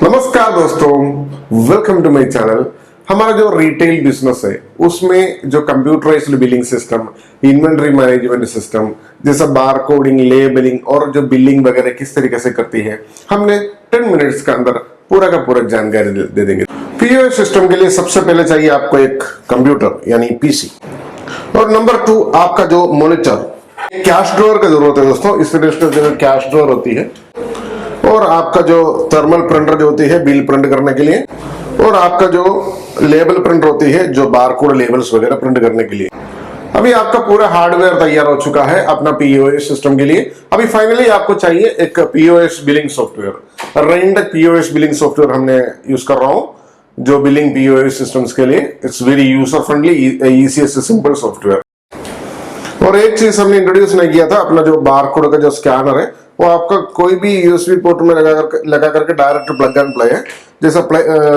नमस्कार दोस्तों, welcome to my channel. हमारा जो रिटेल बिजनेस है उसमें जो computerised billing system, inventory management system जैसा बार कोडिंग, लेबलिंग और जो बिलिंग वगैरह किस तरीके से करती है, हमने 10 मिनट्स के अंदर पूरा का पूरा जानकारी दे देंगे। पीओएस सिस्टम के लिए सबसे पहले चाहिए आपको एक कंप्यूटर यानी पीसी, और नंबर 2 आपका जो मॉनिटर, कैश ड्रॉअर का जरूरत है दोस्तों। इस तरह से जो कैश ड्रॉअर होती है, और आपका जो थर्मल प्रिंटर जो होती है बिल प्रिंट करने के लिए, और आपका जो लेबल प्रिंटर होती है जो बारकोड लेबल्स वगैरह प्रिंट करने के लिए। अभी आपका पूरा हार्डवेयर तैयार हो चुका है अपना पीओएस सिस्टम के लिए। अभी फाइनली आपको चाहिए एक POS billing software. Rantac POS billing software हमने यूज कर रहा हूं जो बिलिंग पीओएस सिस्टम्स के लिए। It's very user friendly, easiest simple software. और एक चीज हमने इंट्रोड्यूस नहीं किया था, अपना जो बारकोड का जो स्कैनर है वो आपका कोई भी यूएसबी पोर्ट में लगा करके डायरेक्ट प्लग एंड प्ले है, जैसा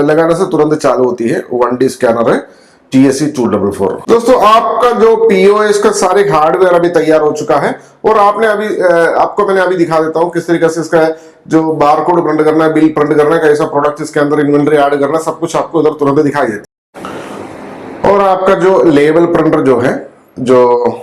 लगाने से तुरंत चालू होती है। 1D स्कैनर है TSC 244। दोस्तों आपका जो पीओएस का सारे हार्डवेयर अभी तैयार हो चुका है, और आपको मैंने अभी दिखा देता हूँ किस तरीके से इसका जो बारकोड प्रिंट करना है, बिल प्रिंट करना है, कैसा प्रोडक्ट इसके अंदर इन्वेंटरी ऐड करना है, सब कुछ आपको उधर तुरंत दिखाई देता है। और आपका जो लेबल प्रिंटर जो है, जो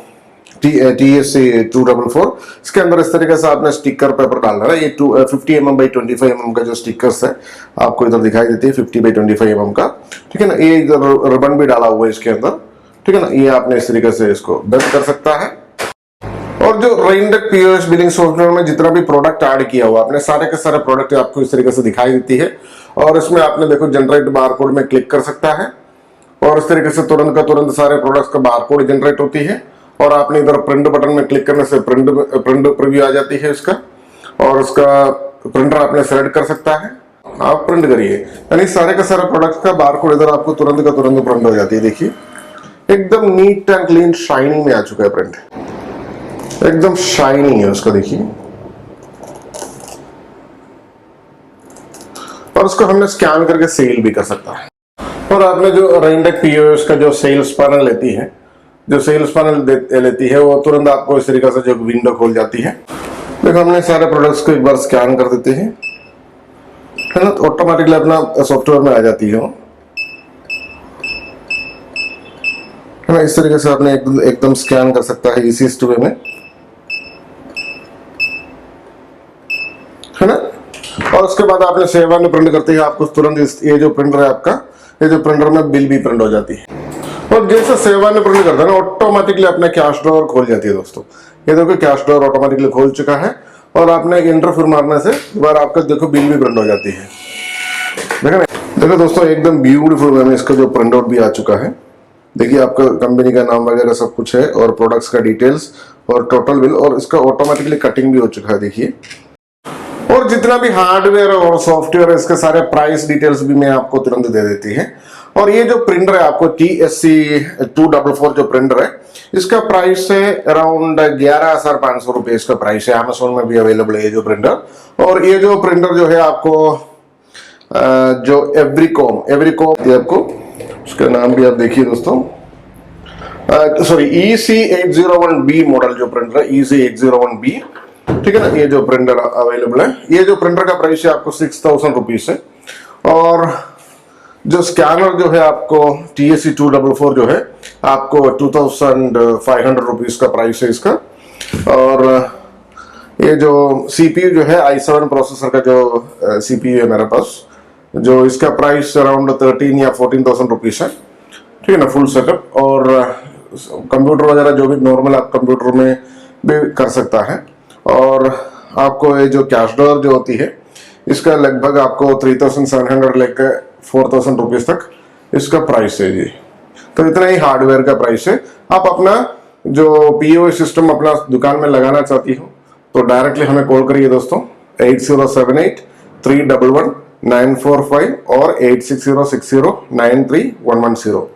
TSC 244, इसके अंदर इस तरीके से आपने स्टिकर पेपर डालना है। ये 50 mm by 25 mm का जो स्टिकर्स है आपको इधर दिखाई देती है, 50 by 25 mm का, ठीक है ना। ये इधर रिबन भी डाला हुआ है इसके अंदर, ठीक है ना। ये आपने इस तरीके से इसको बेंड कर सकता है। और जो रेंटेक पीओएस बिलिंग सॉफ्टवेयर में जितना भी प्रोडक्ट ऐड किया हुआ आपने, सारे के सारे प्रोडक्ट आपको इस तरीके से दिखाई देती है। और इसमें आपने देखो जनरेट बारकोड में क्लिक कर सकता है, और इस तरीके से तुरंत का तुरंत सारे प्रोडक्ट्स का बारकोड जनरेट होती है। और आपने इधर प्रिंट बटन में क्लिक करने से प्रिंट प्रीव्यू आ जाती है इसका, और उसका प्रिंटर आपने सेलेक्ट कर सकता है, आप प्रिंट करिए। यानी सारे का सारा प्रोडक्ट का बारकोड इधर आपको तुरंत का तुरंत प्रिंट हो जाती है। देखिए एकदम नीट एंड क्लीन शाइनिंग में आ चुका है प्रिंट, एकदम शाइनिंग है उसका, देखिए। और उसको हमने स्कैन करके सेल भी कर सकता है। और आपने जो रेंटेक पीओएस का जो सेल्स पैनल लेती है, जो सेल्स पैनल लेती है, वो तुरंत आपको इस तरीके से जो विंडो खोल जाती है। देखो हमने सारे प्रोडक्ट्स को एक बार स्कैन कर देते हैं, है ना, तो ऑटोमेटिकली अपना सॉफ्टवेयर में आ जाती है, है ना। इस तरीके से आपने एकदम स्कैन कर सकता है इजीएस्ट वे में, है ना। और उसके बाद आपने सेव में प्रिंट करते हैं, आपको तुरंत ये जो प्रिंटर है आपका, ये जो प्रिंटर में बिल भी प्रिंट हो जाती है। और जैसे सेवा ने प्रिंट करता है ना, ऑटोमेटिकली अपना कैश ड्रॉअर खोल जाती है दोस्तों। ये देखो कैश ड्रॉअर ऑटोमेटिकली खोल चुका है, और आपने एंटर फिर मारने से दोबारा आपका देखो बिल भी प्रिंट हो जाती है। देखो दोस्तों एकदम ब्यूटीफुल वे में इसका जो प्रिंट आउट भी आ चुका है। देखिए आपका कंपनी का नाम वगैरह सब कुछ है, और प्रोडक्ट्स का डिटेल्स और टोटल बिल, और इसका ऑटोमेटिकली कटिंग भी हो चुका है, देखिए। और जितना भी हार्डवेयर और सॉफ्टवेयर है, इसके सारे प्राइस डिटेल्स भी मैं आपको तुरंत दे देती है। और ये जो प्रिंटर है आपको TSC 244 जो प्रिंटर है, इसका प्राइस है अराउंड 11,500 रुपए इसका प्राइस है। अमेज़न में भी अवेलेबल है ये जो प्रिंटर। और ये जो प्रिंटर जो है आपको जो एवरीकॉम आपको उसका नाम भी आप देखिए दोस्तों, सॉरी EC801B मॉडल जो प्रिंटर है, EC801B, ठीक है ना। ये जो प्रिंटर अवेलेबल है, ये जो प्रिंटर का प्राइस है आपको 6,000 रुपीज है। और जो स्कैनर जो है आपको TSC 244 जो है आपको 2,500 रुपीज का प्राइस है इसका। और ये जो CPU जो है i7 प्रोसेसर का जो CPU है मेरे पास, जो इसका प्राइस अराउंड 13 या 14,000 रुपीज है, ठीक है ना, फुल सेटअप। और कंप्यूटर वगैरह जो भी नॉर्मल आप कंप्यूटर में भी कर सकता है। और आपको ये जो कैश ड्रॉअर जो होती है, इसका लगभग आपको 3,700 लेकर 4,000 रुपीज तक इसका प्राइस है जी। तो इतना ही हार्डवेयर का प्राइस है। आप अपना जो पीओएस सिस्टम अपना दुकान में लगाना चाहती हो तो डायरेक्टली हमें कॉल करिए दोस्तों, 8078-311-945 और 8606093110।